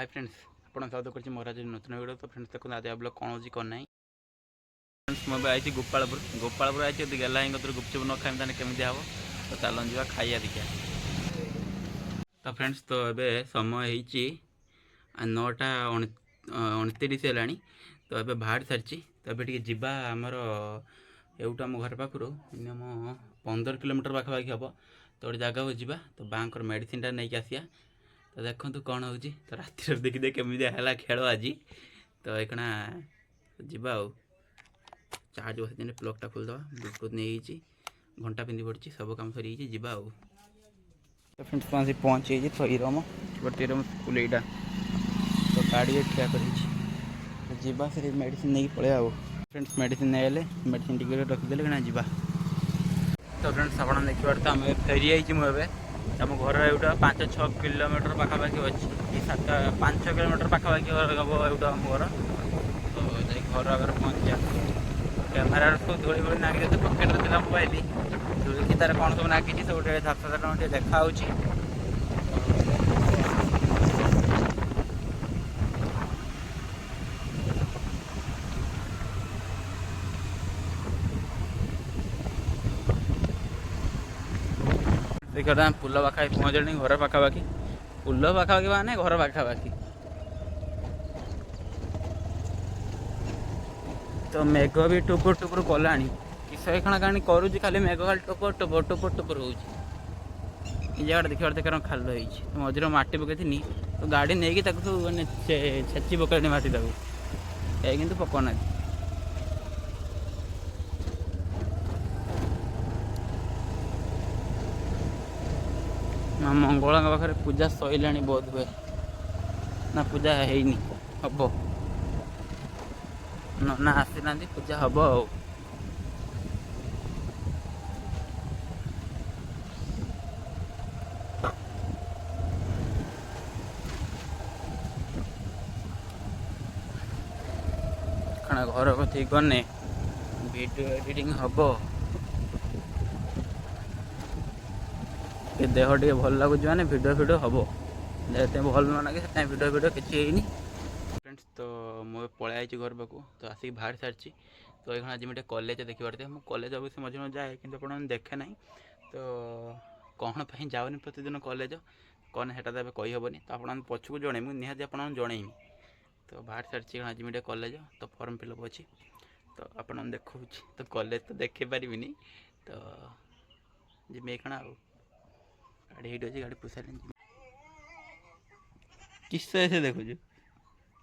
Hi friends आप स्वागत कर मोर आज नतून वीडियो। तो फ्रेंड्स देखो आज ब्लॉग कौन हो कौन ना फ्रेंड्स मुझे आई गोपालपुर आई गला ही गुपचुप न खाई ताने केमी हम तो चलन जा खाइया देखिए। तो फ्रेंड्स तो ये समय हो 9टा 29 है तो ये बाहर सारी तो ये जीवा आमर एवटू आम घर पाखु मिनिमम 15 किलोमीटर पाखापाखि हम तो गोटे जगह को जावा तो बाँकर मेडिसिनटा नहीं आसिया। तो देखो कौन हो तो राति देखी केमी है खेल आज तो ये जा चार्ज बस प्लगटा खोलदे ब्लूटूथ नहीं घंटा पिंधि पड़ी सब कम सरी जा। तो फ्रेंड्स तो आसी पहुँची तो इरम गोटे इरम स्कूल यहाँ तो गाड़ी ठिया कर जीवा से मेडिसिन नहीं पड़े फ्रेंड्स मेडिसिन नहीं आए मेडिसिन टिके रखीदे कि जा। तो फ्रेंड्स आप देखिए तो आम फेरी आई मुझे आम घर एवटा 5-6 किलोमीटर पाखापाखि अच्छी 5 किलोमीटर पाखापाखि हम एवटा आम घर तो घर आगे पहुँचा कैमेरा सब धूली भूली नागी तो पकेट थी मोबाइल धूल तार कौन सब नागी सब गोटे झापसा देखा देखिए पुल पाखा पहुँचनी घर पाखापाखि पुल पाखापाखि माने घर पाखापाखि तो मेघ भी टुपुर टुपुर कला किस खाना कहानी करुच्ची खाली मेघ खाली टुपुर टुपुर टुपुर टुपुर हो जगह देखिए देखा खाल हो मझे मटी पकई तो गाड़ी नहीं सब मैंने छेची पकड़े मटी कि पकना माँ मंगला पाखे पूजा सैला बोध हुए ना पूजा है हम ना आसी ना पूजा हम घर कथी गने वीडियो एडिटिंग हम देह टे भल लगुच मैंने भिडियो हम जैसे भल न लगे से भिडियो किसी फ्रेंड्स तो मुझे पलि आई घर पाक तो आसिक बाहर सारी तो ये आज मुझे कॉलेज देखी पारे मुझे कॉलेज अवश्य मझे मझे जाए कि देखे ना तो कौन पर जाऊनी प्रतिदिन कॉलेज कौन है कहीहबनी तो आप पछक जनइबी निहाती आप जनइबी तो बाहर सारी आज मुझे कॉलेज तो फॉर्म फिलअप अच्छी तो आप देखा तो कॉलेज तो देखे पारि तो जिम्मे कण गाड़ी हीट अच्छी गाड़ी पुसा किस से देखु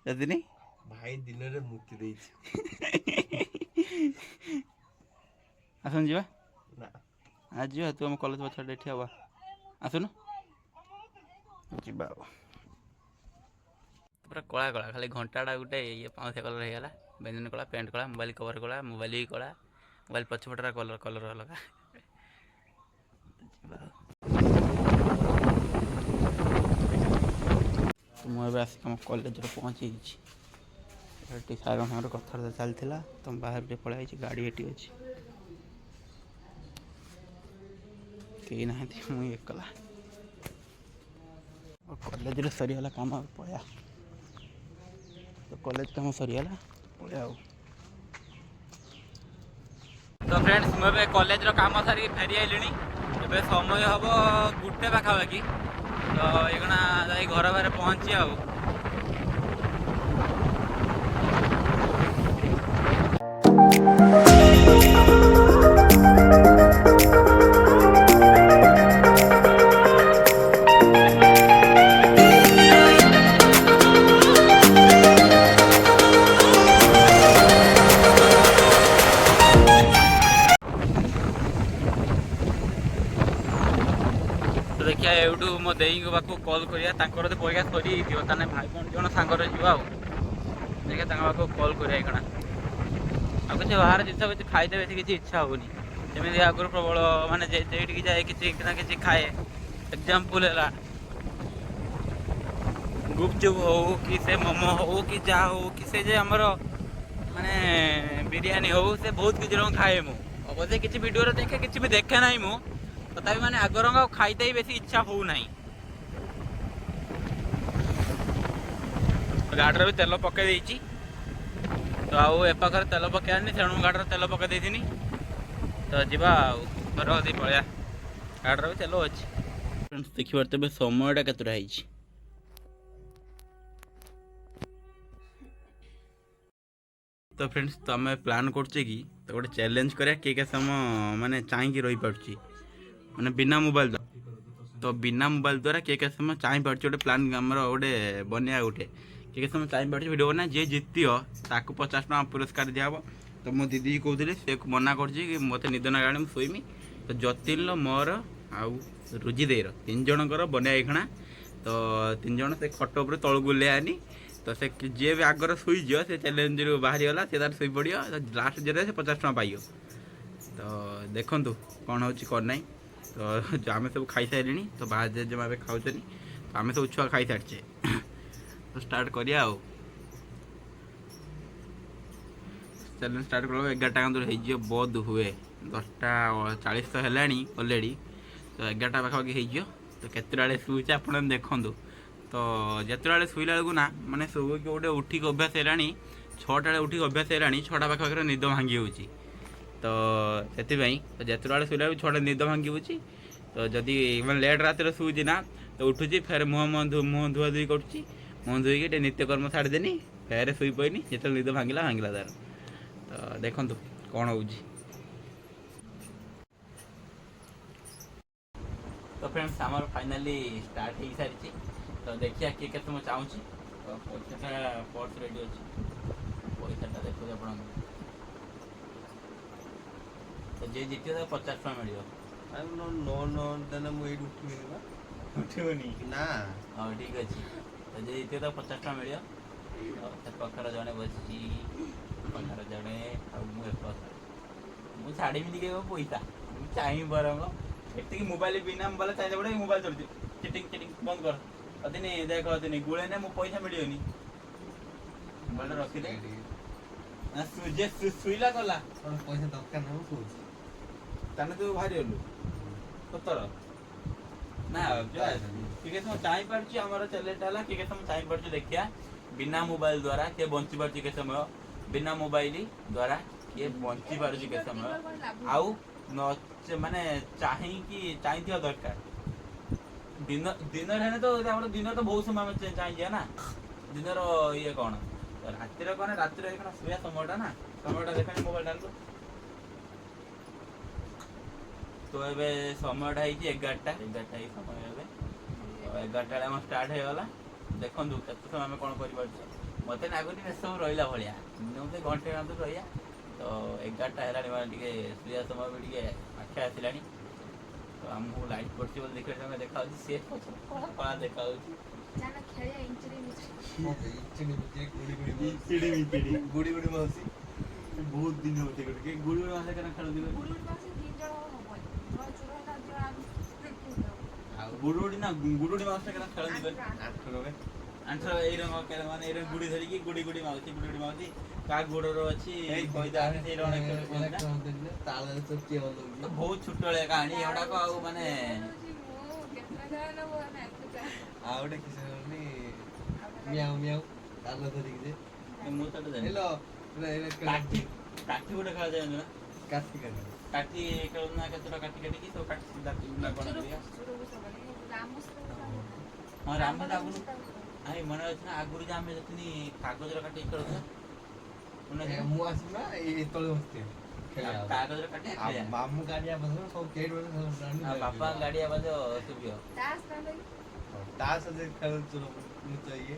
जदि नहीं भाई दिन रे मुक्ति दे आसन जीवा ना आज जीवा तू हम कॉलेज पछाड़े ठिया हुआ आसुन जीवा पूरा कला कला खाली घंटाटा गोटे ये पाँच कलर हो गला बेंजन कला पेंट कला मोबाइल कवर कला मोबाइल भी कला मोबाइल पछपटा कलर कलर अलग तो मुझे आसिक आम कॉलेज पहुँची सार सागर कथा चलता तो बाहर पलि गाड़ी ये अच्छी कहीं ना मुझे एकला और कॉलेज सरीगला काम पलि तो कॉलेज काम सरीगला पलि तो फ्रेंड्स मुझे कॉलेज काम सारी फेरी आइली ए समय हम 1 पाखापाखि तो ये घर बारे पहुँची आ तो देखिए एवटू मो दे पाक कल करिया तो परीक्षा सरी ताने भाई बहन जन सांगर जा देखिए पाक कल करा किसी बाहर जिन किसी खाईदे बेस किसी इच्छा होनी जमी आगुरी प्रबल मानने जाए किसी ना खाए एग्जाम्पल है गुपचुप हो कि से मोमो हो कि जा हो कि से आमर माने बिरयानी हो से बहुत किसी खाए मु अवश्य किसी वीडियो देखे किसी भी देखे ना मु तथा माने आगरंग खाईते ही बेसी इच्छा हो ना ଗାଡ଼ିରେ ବି ତେଲ ପକାଇ ଦେଇଛି ତ ଆଉ ଏ ପାଖରେ ତେଲ ପକାଇବାନି ତେଣୁ ମୁଁ ଗାଡ଼ିରେ ତେଲ ପକାଇ ଦେଇଥିନି ତ ଯିବା ଆଉ ଘର ଦେଇ ପଳେଇବା ଗାଡ଼ିରେ ବି ତେଲ ଅଛି। ଫ୍ରେଣ୍ଡସ୍ ଦେଖିପାରୁଥିବେ ଏବେ ସମୟଟା କେତେଟା ହେଇଛି। ତ ଫ୍ରେଣ୍ଡସ୍ ତ ଆମେ ପ୍ଲାନ୍ କରୁଛେ କି ତ ଗୋଟେ ଚ୍ୟାଲେଞ୍ଜ କରିବା କିଏ କେତେ ସମୟ ମାନେ ଚାହିଁକି ରହିପାରୁଛି ମାନେ ବିନା ମୋବାଇଲ ତ ବିନା ମୋବାଇଲ ଦ୍ୱାରା କିଏ କେତେ ସମୟ ଚାହିଁପାରୁଛି ଗୋଟେ ପ୍ଲାନ୍ ଆମର ଗୋଟେ ବନେଇବା ଗୋଟେ କିଏ କେତେ ସମୟ ଚାହିଁପାରୁଛି ଭିଡ଼ିଓ ବନା ଯିଏ ଜିତିବ ତାକୁ 50 ଟଙ୍କା ପୁରସ୍କାର ଦିଆହେବ। ତ ମୋ ଦିଦି କହୁଥିଲି ସେ ମନା କରୁଛି କି ମୋତେ ନିଦ ନାଗଲାଣି ମୁଁ ଶୋଇମି ତ ଯତୀନର ମୋର ଆଉ ରୁଜି ଦେଇର 3 ଜଣଙ୍କର ବନେଇବା ଏଇକ୍ଷଣା ତ 3 ଜଣ ସେ ଖଟ ଉପରେ ତଳକୁ ଓହ୍ଲେଇବାନି ତ ସେ ଯିଏ ବି ଆଗରେ ଶୋଇଯିବ ସେ ଚ୍ୟାଲେଞ୍ଜରୁ ବାହାରିଗଲା ସେ ତାର ଶୋଇପଡ଼ିବ ଲାଷ୍ଟ ଯେରେ ସେ 50 ଟଙ୍କା ପାଇବ। ତ ଦେଖନ୍ତୁ କ'ଣ ହେଉଛି କ'ଣ ନାହିଁ ତ ଆମେ ସବୁ ଖାଇସାରିଲିଣି ତ ବାହା ଜେଜେମା ଏବେ ଖାଉଛନ୍ତି ତ ଆମେ ସବୁ ଛୁଆ ଖାଇସାରିଛେ ତ ଷ୍ଟାର୍ଟ କରିବା ଆଉ ଚ୍ୟାଲେଞ୍ଜ ଷ୍ଟାର୍ଟ କଲା 11ଟା କାନ୍ତରୁ ହେଇଯିବ ବୋଧ ହୁଏ 10ଟା 40 ତ ହେଲାଣି ଅଲରେଡ଼ି ତ 11ଟା ପାଖାପାଖି ହେଇଯିବ ତ କେତେବେଳେ ଶୋଇছে ଆପଣ ଦେଖନ୍ତୁ ତ ଯେତେବେଳେ ଶୋଇଲା ବେଳକୁ ନା ମାନେ ଶୋଇକି ଗୋଟେ ଉଠିକି ଅଭ୍ୟାସ ହେଲାଣି 6ଟା ବେଳେ ଉଠିକି ଅଭ୍ୟାସ ହେଲାଣି 6ଟା ପାଖାପାଖିରେ ନିଦ ଭାଙ୍ଗି ହେଉଛି ତ ସେଥିପାଇଁ ତ ଯେତେବେଳେ ଶୋଇଲା ବେଳକୁ 6ଟା ନିଦ ଭାଙ୍ଗି ହେଉଛି ତ ଯଦି ମାନେ ଲେଟ୍ ରାତିରେ ଶୋଉଛି ନା ତ ଉଠୁଛି ଫେର ମୁହଁ ଧୁଆଧୁଇ କରୁଛି ମୁହଁ ଧୋଇକି ଟିକେ ନିତ୍ୟକର୍ମ ଛାଡ଼ିଦେନି ଫେର ଶୋଇପଇନି ଯେତେବେଳେ ନିଦ ଭାଙ୍ଗିଲା ତାର ତ ଦେଖନ୍ତୁ କ'ଣ ହେଉଛି। ତ ଫ୍ରେଣ୍ଡସ୍ ଆମର ଫାଇନାଲି ଷ୍ଟାର୍ଟ ହେଇସାରିଛି ତ ଦେଖିବା କିଏ କେତେ ସମୟ ଚାହୁଁଛି ତ ପଇସାଟା ପର୍ସ ରେଡ଼ି ଅଛି ପଇସାଟା ଦେଖୁଛି ଆପଣଙ୍କୁ ତ ଯିଏ ଜିତିବ ତାକୁ 50 ଟଙ୍କା ମିଳିବ। ଦେଲେ ମୁଁ ଏଇଠି ଉଠିବିନି ବା ଉଠିବନି ନା ହଉ ଠିକ୍ ଅଛି ତ ଯିଏ ଜିତିବ ତାକୁ 50 ଟଙ୍କା ମିଳିବ। ସେ ପାଖରେ ଜଣେ ବସିଛି ପାଖରେ ଜଣେ ଆଉ ମୁଁ ଏପାଖରେ ମୁଁ ଛାଡ଼ିବି ଟିକେ ପଇସା ମୁଁ ଚାହିଁବି ବରଂ ଏତିକି ମୋବାଇଲ ବିନା ମୋବାଇଲ ଚାହିଁଲେ ଗୋଟେ ମୋବାଇଲ ଚଳୁଛି ଚିଟିଂ ବନ୍ଦ କର ଅଦିନି ଦେଖ ଅଦିନି ଗୁଳେନେ ମୋ ପଇସା ମିଳିବନି ମୋବାଇଲ ରଖିଦେ ନା ଯେ ଶୁଇଲା କଲା ପଇସା ଦରକାର ନାହିଁ ମୁଁ କହୁଛି ତାହେଲେ ତୁ ବାହାରିଗଲୁ ସତର ନା କିଏ ସମୟ ଚାହିଁପାରୁଛି ଆମର ଚ୍ୟାଲେଞ୍ଜଟା ହେଲା କିଏ ସମୟ ଚାହିଁପାରୁଛି ଦେଖିବା ବିନା ମୋବାଇଲ ଦ୍ୱାରା କିଏ ବଞ୍ଚିପାରୁଛି କେତେ ସମୟ ବିନା ମୋବାଇଲ ଦ୍ୱାରା କିଏ ବଞ୍ଚିପାରୁଛି କେତେ ସମୟ ଆଉ ମାନେ ଚାହିଁଥିବା ଦରକାର ଦିନରେ ହେଲେ ତ ଆମର ଦିନରେ ତ ବହୁତ ସମୟ ଆମେ ଚାହିଁଯିବା ନା ଦିନର ଇଏ କ'ଣ ରାତିରେ କ'ଣ ରାତିରେ ଶୋଇବା ସମୟଟା ନା ସମୟଟା ଦେଖାଣି ମୋବାଇଲଟା ତ ଏବେ ସମୟଟା ହେଇଛି 11ଟା ଏଇ ସମୟ ଏବେ 11ଟା ବେଳେ ଆମର ଷ୍ଟାର୍ଟ ହେଇଗଲା ଦେଖନ୍ତୁ କେତେ ସମୟ ଆମେ କ'ଣ କରିପାରୁଛୁ ମୋତେ ଲାଗୁନି ବେଶ ସମୟ ରହିଲା ଭଳିଆ ମୋତେ ଘଣ୍ଟେ କାନ୍ତୁ ରହିବା ତ 11ଟା ହେଲାଣି ମାନେ ଟିକେ ଶୋଇବା ସମୟ ବି ଟିକେ ଆଖି ଆସିଲାଣି ତ ଆମକୁ ଲାଇଟ୍ ପଡ଼ିଛି ବୋଲି ଦେଖିବା ସମୟ ଦେଖାହେଉଛି ସେ କଳା ଦେଖାହେଉଛି ଗୁଡ଼ି ମାଉସୀ ବହୁତ ଦିନ ହଉଛି ଗୁଡ଼ି ମାଉସୀ କେନ ଖେଳୁଥିବେ ଗୁଡୁଡି ମାଉସୀ କେନ ଖେଳୁଥିବେ ଆଣ୍ଠର ଏଇ ରଙ୍ଗ ମାନେ ଏଇ ଗୁଡ଼ି ଧରିକି ଗୁଡ଼ି ମାଉସୀ କାହା ଗୋଡ଼ର ଅଛି ବହୁତ ଛୋଟଳିଆ କାହାଣୀ ଏଗୁଡ଼ାକ ଆଉ ମାନେ ଆଉ ଗୋଟେ କିଛି ମିଆଉ ମିଆଉ ତାଲ ଧରିକି ମୁଁ ତ କାଠି ଗୋଟେ ଖେଳାଯାଏ ନା କାଠି ଖେଳୁ ନା କେତେଟା କାଟିକି ସବୁ କାଟି ହଁ ରାମ ଆଗରୁ ଆଇ ମନେ ଅଛି ନା ଆଗରୁ ଯେ ଆମେ ଯେତିନି କାଗଜର କାଟିକି ଖେଳୁଥିଲା ମୁଁ ଆସିବି ନା ଏଇ ତଳେ ବସିଥିଲି କାଗଜର କାଟି ମାମୁଁ ଗାଡ଼ିଆ ବସ ସବୁ କେହି ବାପା ଗାଡ଼ିଆ ବାଜ ଶୁଭିବ ତା ସହିତ ଖେଳୁଛୁ ଇଏ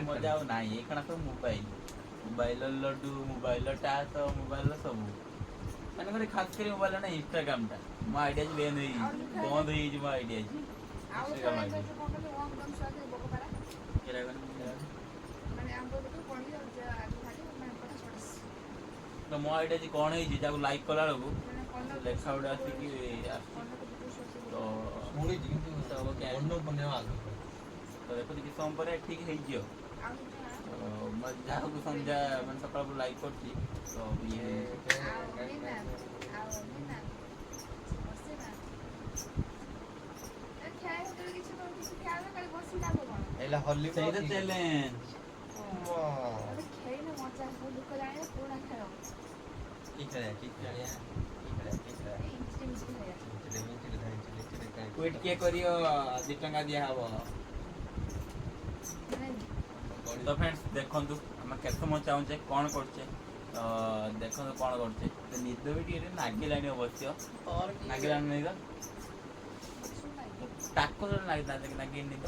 ମଜା ଆଉ ନାହିଁ ଏଇକ୍ଷଣା ସବୁ ମୋବାଇଲ ଲଡୁ ମୋବାଇଲ ଟାସ ମୋବାଇଲ ସବୁ ମାନେ ଗୋଟେ ଖାସ କରି ମୋବାଇଲ ନା ଇନଷ୍ଟାଗ୍ରାମଟା ମୋ ଆଇଡିଆ ବନ୍ଦ ହେଇଯାଇଛି ମୋ ଆଇଡିଆ ତ ମୋ ଆଇଡିଆ କ'ଣ ହେଇଛି ଯାହାକୁ ଲାଇକ୍ କଲା ବେଳକୁ ଲେଖା ଗୋଟେ ଆସିକି ତ ଦେଖୁଛି କିଛି ସମୟ ପରେ ଠିକ୍ ହେଇଯିବ ଯାହାକୁ ସନ୍ଧ୍ୟା ମାନେ ସକାଳକୁ ଲାଇକ୍ କରୁଛି ତ ଇଏ ଏଇଲା ହଲି ସେଇଟା ଚ୍ୟାଲେଞ୍ଜ। ଗୋଟେ ଖେଳିଲେ ମଜା ଆସିବ ଦୁଃଖ ଜାଣିଲେ ପୁରୁଣା ଖେଳ କି ଖେଳିଆ ଏଇ ଇଞ୍ଚି ମିଞ୍ଚି ଖେଳିବା ୱେଟ୍ କିଏ କରିବ 2 ଟଙ୍କା ଦିଆହବ। ମାନେ ତ ଫ୍ରେଣ୍ଡସ୍ ଦେଖନ୍ତୁ ଆମେ କେତେ ସମୟ ଚାହୁଁଛେ କ'ଣ କରୁଛେ ତ ଦେଖନ୍ତୁ କ'ଣ କରୁଛେ ତ ନିଦ ବି ଟିକେ ନାଗିଲାଣି ଅବଶ୍ୟ ନାଗିଲାଣି ନିଦ ତାକୁ ନାଗିନି ତ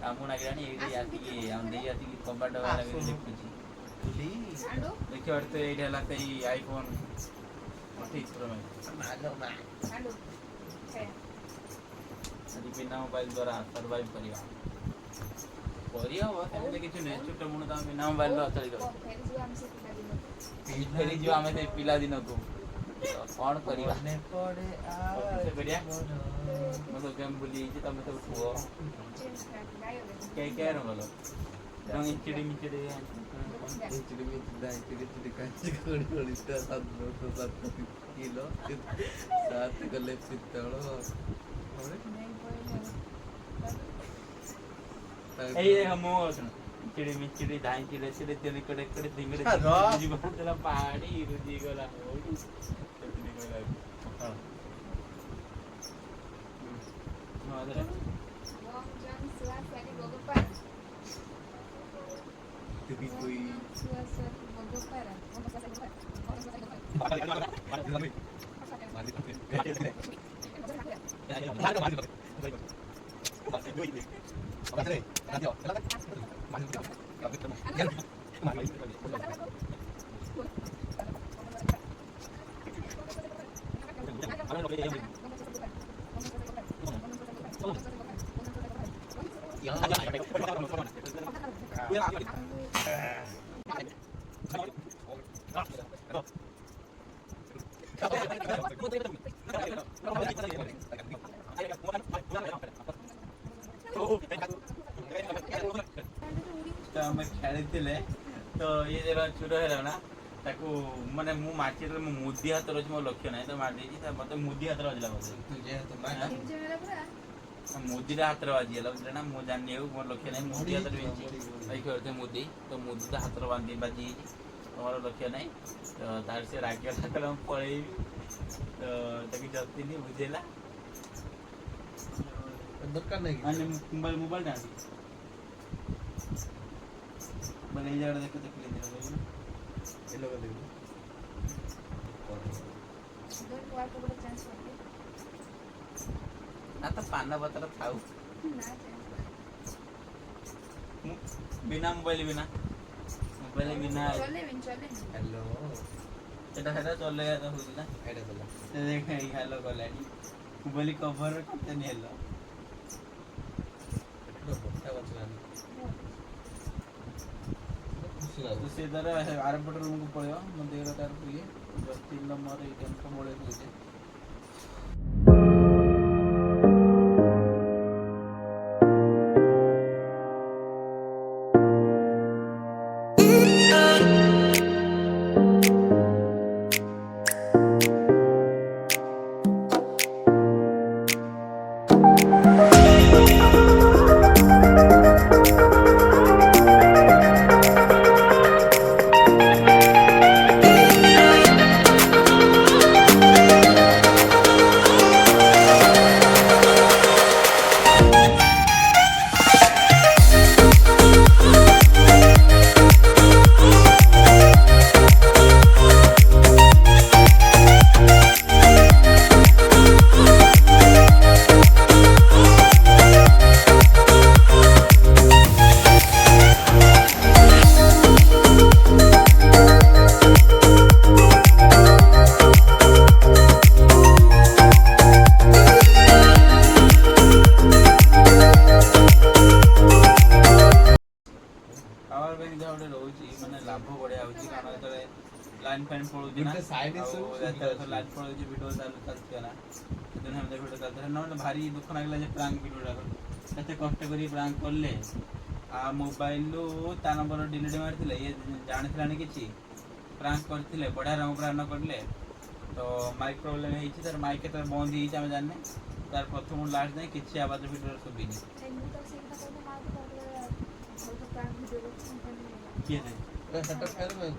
ଆମକୁ ନାଗିଲାଣି ଏଇଠି ଆସିକି ଆମ ଦେଇ ଆସିକି କବାଟ ଲାଗିକି ଲେଖୁଛି ଆଣ୍ଡୁ ଦେଖିବାରେ ତ ଏଇଠି ହେଲା ସେଇ ଆଇଫୋନ୍ 28 Pro Max ଆଣ୍ଡୁ ଖେଳ ଆଜି ବିନା ମୋବାଇଲ ଦ୍ୱାରା ସର୍ଭାଇଭ୍ କରିବା କରିହବ ସେମିତି କିଛି ନୁହେଁ ଛୋଟ ମୁଣ୍ଡ ତମେ ବିନା ମୋବାଇଲରେ ଅଚଳିତ ଫେରିଯିବ ଆମେ ସେଇ ପିଲାଦିନକୁ ତ କ'ଣ କରିବା କରିବା ମୁଁ ତ ଗେମ୍ ଭୁଲି ଯାଇଛି ତମେ ସବୁ କୁହ କେ ରଙ୍ଗଲ ରଙ୍ଗ ଇଞ୍ଚିଡ଼ି ମିଞ୍ଚିଡ଼ି କିଲୋ 7 ଗଲେ ପିତ୍ତଳ ଏଇ ଦେଖ ମୁଁ ଚିଡ଼ି ମିଚିଡ଼ି ଧାଇଁ ଚିଡ଼ି ଚିଡ଼ି ତିନି କଡ଼େ କଡ଼େ ଦିଙ୍ଗଡ଼େ ଯିବା ପାହାଡ଼ି ରୁଜି ଗଲା तो आम खेली तो ये जगह चूर है ताकू माने मु माटी मो मुदी हाथ रही मो लक्ष्य ना तो मार दी मत मुदी हाथ रजला मुदी हाथ बाजीगला बुझे ना मुझे जानी मोर लक्ष्य ना मुदी हाथ खेलते मुदी तो मुदी तो हाथ बांधी बाजी तुम्हार लक्ष्य ना तो तार से रागला पलि तो जति नहीं बुझेला दरकार नहीं मोबाइल मोबाइल डाली मैंने ये जगह देख देख ली ये लोग देखो ना तो पाना बतर थाउ बिना मोबाइल बिना हेलो এটা হেটা চলে তো হইল না एटा चला ସେ ଦେଖ ଏଇ ହାଲ ଗଲାଣି ମୋବାଇଲ କଭର କେତେ ନେଲ एटा बट्टा बचला ତ ସେ ତାର ଆରପଟ ରୁମକୁ ପଳେଇବ ମୋ ଦେହର ତାର ଇଏ ଜତି ନମ୍ବର ଏଇ ଗେମ୍ ମୋବାଇଲ ଦଉଛେ ଲାଭ ବଢ଼ିଆ ହେଉଛି କାରଣ ଯେତେବେଳେ ଲାଇନ୍ ଫାଇନ୍ ପଳଉଛି ନା ଲାଇନ୍ ପଳଉଛି ଭିଡ଼ିଓ ଚାଲିଥିଲା ନା ସେଦିନ ଆମେ ଭିଡ଼ିଓ ଚାଲିଥିଲା ନହେଲେ ଭାରି ଦୁଃଖ ଲାଗିଲା ଯେ ପ୍ରାଙ୍କ ଭିଡ଼ିଓଟା କେତେ କଷ୍ଟ କରି ପ୍ରାଙ୍କ କଲେ ଆଉ ମୋବାଇଲରୁ ତା ନମ୍ବର ଡିଲିଟ୍ ମାରିଥିଲେ ଇଏ ଜାଣିଥିଲାନି କିଛି ପ୍ରାଙ୍କ କରିଥିଲେ ବଢ଼ିଆ ରଙ୍ଗ ପ୍ରାଣ କରିଲେ ତ ମାଇକ୍ ପ୍ରୋବ୍ଲେମ୍ ହେଇଛି ତାର ମାଇକ୍ କେତେବେଳେ ବନ୍ଦ ହେଇଯାଇଛି ଆମେ ଜାଣିନେ ତାର ପ୍ରଥମ ଲାଷ୍ଟ ଯାଏଁ କିଛି ଆବାଜ ଭିଡ଼ିଓରେ ଶୁଭିନି କିଏ ସେ? ସେଟअप कर मैं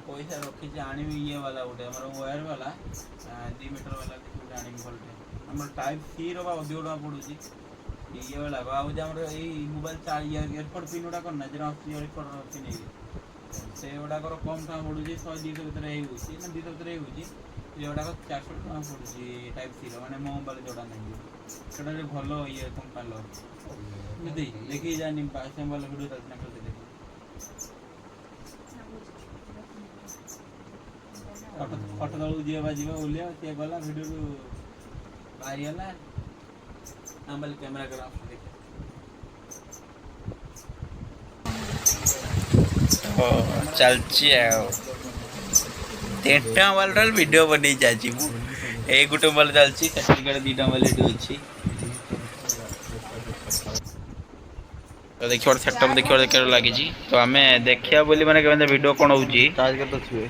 ପଇସା ରଖିଛି ଆଣିବି ଇଏ ବାଲା ଗୋଟେ ଆମର ୱାୟାର ବାଲା 2 ମିଟର ବାଲା ଗୋଟେ ଆଣିବି ଭଲଟେ। ଆମର ଟାଇପ୍ ସି ର ବା ଅଧିକ ଟଙ୍କା ପଡ଼ୁଛି ଇଏ ବାଲା ଆଉ ଯେ ଆମର ଏଇ ମୋବାଇଲ ଇୟରକଡ଼ ପିନ୍ ଗୁଡ଼ା କରନା ଯେଟା ଆସୁଛି ଇୟରକଡ଼ ପିନ୍ ସେଗୁଡ଼ାକର କମ୍ ଟଙ୍କା ପଡ଼ୁଛି 100-200 ଭିତରେ ହେଉଛି ନା 200 ଭିତରେ ହେଉଛି। ଏଗୁଡ଼ାକ 400 ଟଙ୍କା ପଡ଼ୁଛି ଟାଇପ୍ ସି ର ମାନେ ମୋ ମୋବାଇଲ ଯୋଉଟା ନାହିଁ ସେଟା ଭଲ ଇଏ କମ୍ପାନୀର ଯଦି ଦେଖିକି ଜାଣି ବାଲା ଭିଡ଼ିଓ ଚାଲିଛି ନା ଦେଖି ଫଟୋ ତଳକୁ ଯିବା ଓହ୍ଲିଆ ସିଏ ଗଲା ଭିଡ଼ିଓରୁ ବାହାରିଗଲା ଆମ କ୍ୟାମେରା କର ଚାଲିଛି ଆଉ 3 ଟଙ୍କା ମୋବାଇଲର ଭିଡ଼ିଓ ବନେଇ ଚାଲିଛି ମୁଁ ଏଇ ଗୋଟେ ମୋବାଇଲ ଚାଲିଛି ସେଠିକାରେ 2ଟା ମୋବାଇଲ ଏଠି ଅଛି। ତ ଦେଖିବା ସେଟଅପ୍ ଦେଖିବାର ଲାଗିଛି ତ ଆମେ ଦେଖିବା ବୋଲି ମାନେ କେମିତି ଭିଡ଼ିଓ କ'ଣ ହେଉଛି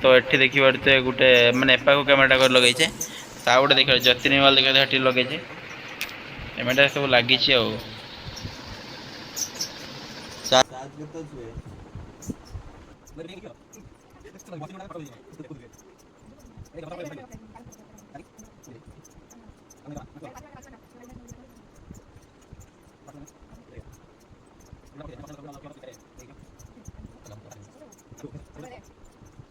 ତ ଏଠି ଦେଖିବାରେ ଗୋଟେ ମାନେ ଏପାଖକୁ କ୍ୟାମେରାଟା କରି ଲଗେଇଛେ ତା ଗୋଟେ ଦେଖିବା ଯତିନି ମୋବାଇଲ ଦେଖିବା ସେଠି ଲଗେଇଛେ ଏମିତି ସବୁ ଲାଗିଛି ଆଉ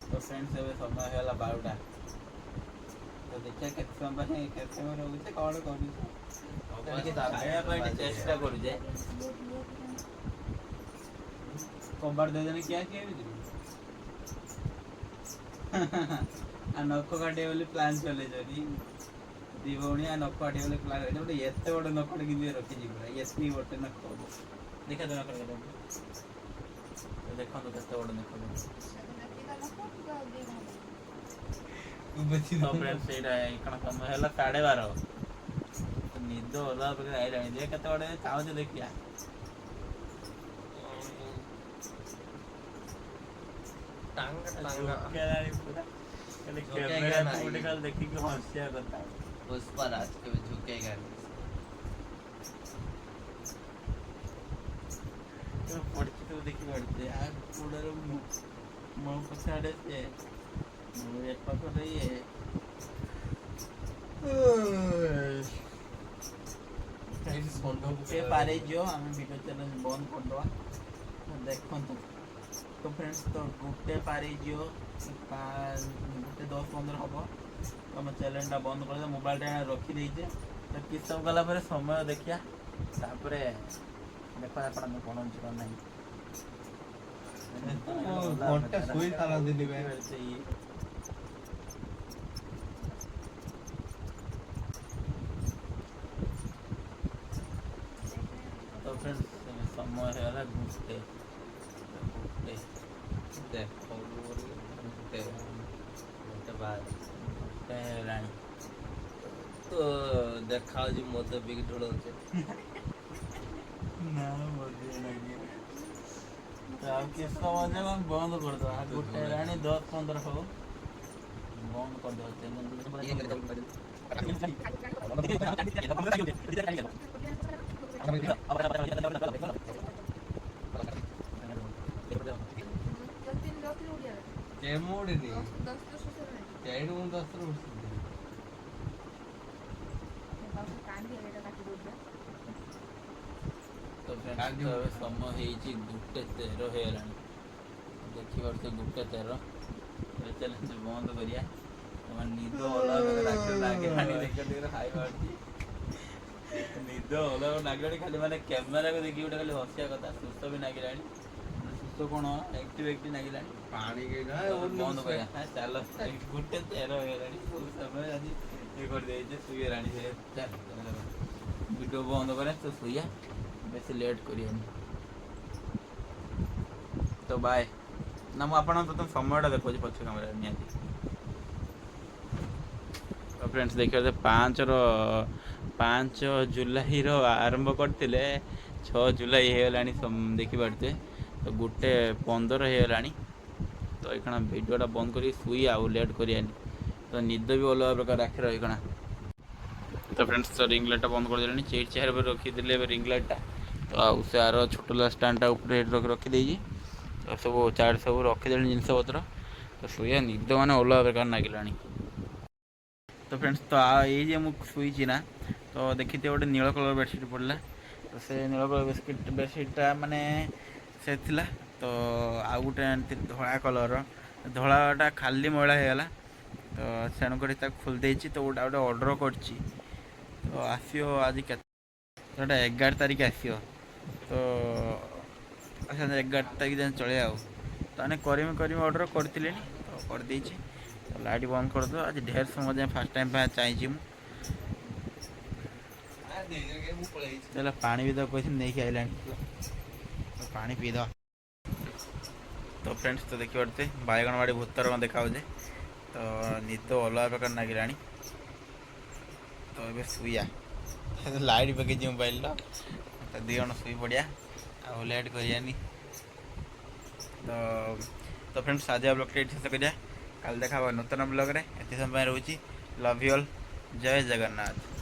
तो फ्रेंड्स ଏବେ ସମୟ ହେଲା 12ଟା ତ ଦେଖିବା କେତେ ସମୟ ରହୁଛେ କ'ଣ କରୁଛେ ଖାଇବା ପାଇଁ ଚେଷ୍ଟା କରୁଛେ କବାଟ ଦେଇଦେଲେ କିଏ ଭିତରୁ ନଖ କାଟିବେ ବୋଲି ପ୍ଲାନ୍ ଚଲେଇଛନ୍ତି 2 ଭଉଣୀ ନଖ କାଟିବେ ବୋଲି ପ୍ଲାନ୍ ଗୋଟେ ଏତେ ବଡ଼ ନଖଟେ କିନ୍ତୁ ରଖିଛି ପୁରା ଏତେ ଗୋଟେ ନଖ ଦେଖା ଦେଖନ୍ତୁ କେତେ ବଡ଼ ନଖ ସେଇଟା କ'ଣ ସମୟ ହେଲା 12:30 ନିଦ ଅଲଗା ପ୍ରକାର ଆଇଲାଣି ଯେ କେତେ ବଡ଼ ଚାହୁଁଛେ ଦେଖିବା ଦେଖିକି ହସିବା କଥା पुष्पराज कभी झुकेगा ପଡ଼ିଛି ତୁ ଦେଖି ପାରୁଛେ ଆଉ ପୁଡ଼ାର ମୋ ପଛଆଡ଼େ ସେ ଏପାଖରେ ଇଏ ସେ ପାରେଇଯିବ ଆମେ ଭିଡ଼ିଓ ଚ୍ୟାନେଲ ବନ୍ଦ କରିଦେବା ଦେଖନ୍ତୁ ତ ଫ୍ରେଣ୍ଡସ୍ ତ ଗୋଟେ ପାରେଇଯିବ ଗୋଟେ 10-15 ହେବ ଆମ ଚ୍ୟାନେଲଟା ବନ୍ଦ କରିଦେବା ମୋବାଇଲଟା ରଖିଦେଇଛେ ତ କିଛି ସମୟ ଗଲା ପରେ ସମୟ ଦେଖିବା ତାପରେ ଦେଖା ଆପଣ କ'ଣ ଅଛି କ'ଣ ନାହିଁ घंटे सोई सारा दिन में तो फ्रेंड्स समय है घुसते तो देखा जी मत बिग ढोल ना मजे लगे ଆଉ କିଛି ସମୟ ଯାକ ବନ୍ଦ କରିଦେବା ଗୋଟେ ରାଣୀ 10-15 ହଉ ବନ୍ଦ କରିଦେବା ସମୟ ହେଇଛି 1:13 ହେଇଗଲାଣି ଦେଖିପାରୁଛ 1:13 ଚ୍ୟାଲେଞ୍ଜ ବନ୍ଦ କରିବା ତମ ନିଦ ଅଲଗା ଲାଗିଲାଣି ଖାଇପାରୁଛି ନିଦ ଅଲଗା ଲାଗିଲାଣି ଖାଲି ମାନେ କ୍ୟାମେରାକୁ ଦେଖିକି ଗୋଟେ ଖାଲି ହସିବା କଥା ସୁସ୍ଥ ବି ଲାଗିଲାଣି ସୁସ୍ଥ କ'ଣ ଆକ୍ଟିଭ ଲାଗିଲାଣି ପାଣି ବନ୍ଦ କରିବା ଚାଲ 1:13 ହେଇଗଲାଣି ବହୁତ ସମୟ ଆଜି ଇଏ କରିଦେଇଛେ ଶୋଇଗଲାଣି ସେ ଭିଡ଼ିଓ ବନ୍ଦ କରିବା ତ ଶୋଇବା ବେଶୀ ଲେଟ୍ କରିବାନି ତ ବାଏ ନା ମୁଁ ଆପଣଙ୍କ ପ୍ରଥମେ ସମୟଟା ଦେଖାଉଛି ପଛ କ୍ୟାମେରା ନିହାତି ତ ଫ୍ରେଣ୍ଡସ୍ ଦେଖିବା 5 ଜୁଲାଇର ଆରମ୍ଭ କରିଥିଲେ 6 ଜୁଲାଇ ହେଇଗଲାଣି ଦେଖିପାରୁଛେ ତ 1:15 ହେଇଗଲାଣି ତ ଏଇକ୍ଷଣ ଭିଡ଼ିଓଟା ବନ୍ଦ କରିକି ଶୋଇ ଆଉ ଲେଟ୍ କରିବାନି ତ ନିଦ ବି ଅଲଗା ପ୍ରକାର ଆଖିରେ ରହିଗଣା। ତ ଫ୍ରେଣ୍ଡସ୍ ତ ରିଙ୍ଗ ଲାଇଟ୍ଟା ବନ୍ଦ କରିଦେଲେଣି, ଚେୟାର ଚେୟାର ଉପରେ ରଖିଦେଲେ ଏବେ ରିଙ୍ଗ ଲାଇଟ୍ଟା। ତ ଆଉ ସେ ଆର ଛୋଟ ଷ୍ଟାଣ୍ଡଟା ଉପରେ ରଖିଦେଇଛି। ତ ସବୁ ଚାର୍ଜ ସବୁ ରଖିଦେଲେଣି ଜିନିଷପତ୍ର। ତ ଶୋଇବା ନିଦ ମାନେ ଅଲଗା ପ୍ରକାର ଲାଗିଲାଣି। ତ ଫ୍ରେଣ୍ଡସ୍ ତ ଏଇ ଯେ ମୁଁ ଶୋଇଛି ନା, ତ ଦେଖିଥିବେ ଗୋଟେ ନୀଳ କଲର୍ ବେଡ଼ସିଟ୍ ପଡ଼ିଲା। ତ ସେ ନୀଳ କଲର୍ ବେଡ଼ସିଟ୍ଟା ମାନେ ସେ ଥିଲା। ତ ଆଉ ଗୋଟେ ଆଣିଥିଲି ଧଳା କଲର୍ର, ଧଳାଟା ଖାଲି ମଇଳା ହେଇଗଲା। ତ ତେଣୁକରି ତାକୁ ଖୋଲି ଦେଇଛି। ତ ଗୋଟେ ଅର୍ଡ଼ର କରିଛି। ତ ଆସିବ ଆଜି କେତେ, ସେଟା 11 ତାରିଖ ଆସିବ। ତ 11 ତାରିଖ ଯାଏଁ ଚଳିବା ଆଉ। ତାହେଲେ କରିମି ଅର୍ଡ଼ର କରିଥିଲିନି, ତ କରିଦେଇଛି। ତ ଲାଇଟ୍ ବନ୍ଦ କରିଦେବା। ଆଜି ଢେର ସମୟ ଯାଏଁ ଫାର୍ଷ୍ଟ ଟାଇମ୍ ପାଇଁ ଚାହିଁଛି ମୁଁ। ତାହେଲେ ପାଣି ବି ତାକୁ କହିଥିଲି ନେଇକି ଆଇଲାଣି। ପାଣି ପିଇଦେବା। ତ ଫ୍ରେଣ୍ଡସ୍ ତ ଦେଖିପାରୁଥିବେ ବାଇଗଣବାଡ଼ି ଭୂତର ଦେଖାଯାଉଛି। ତ ନିଦ ଅଲଗା ପ୍ରକାର ଲାଗିଲାଣି। ତ ଏବେ ଶୋଇବା। ଲାଇଟ୍ ପକେଇଛି ମୋବାଇଲର। ତ ଦୁଇ ଜଣ ଶୋଇ ପଡ଼ିଆ, ଆଉ ଲେଟ୍ କରିବାନି। ତ ଫ୍ରେଣ୍ଡସ୍ ଆଜି ବ୍ଲଗ୍ଟି ଏଠି ଶେଷ କରିବା। କାଲି ଦେଖା ହେବ ନୂତନ ବ୍ଲଗ୍ରେ। ଏତେ ସମୟ ପାଇଁ ରହୁଛି। Love you all. ଜୟ ଜଗନ୍ନାଥ।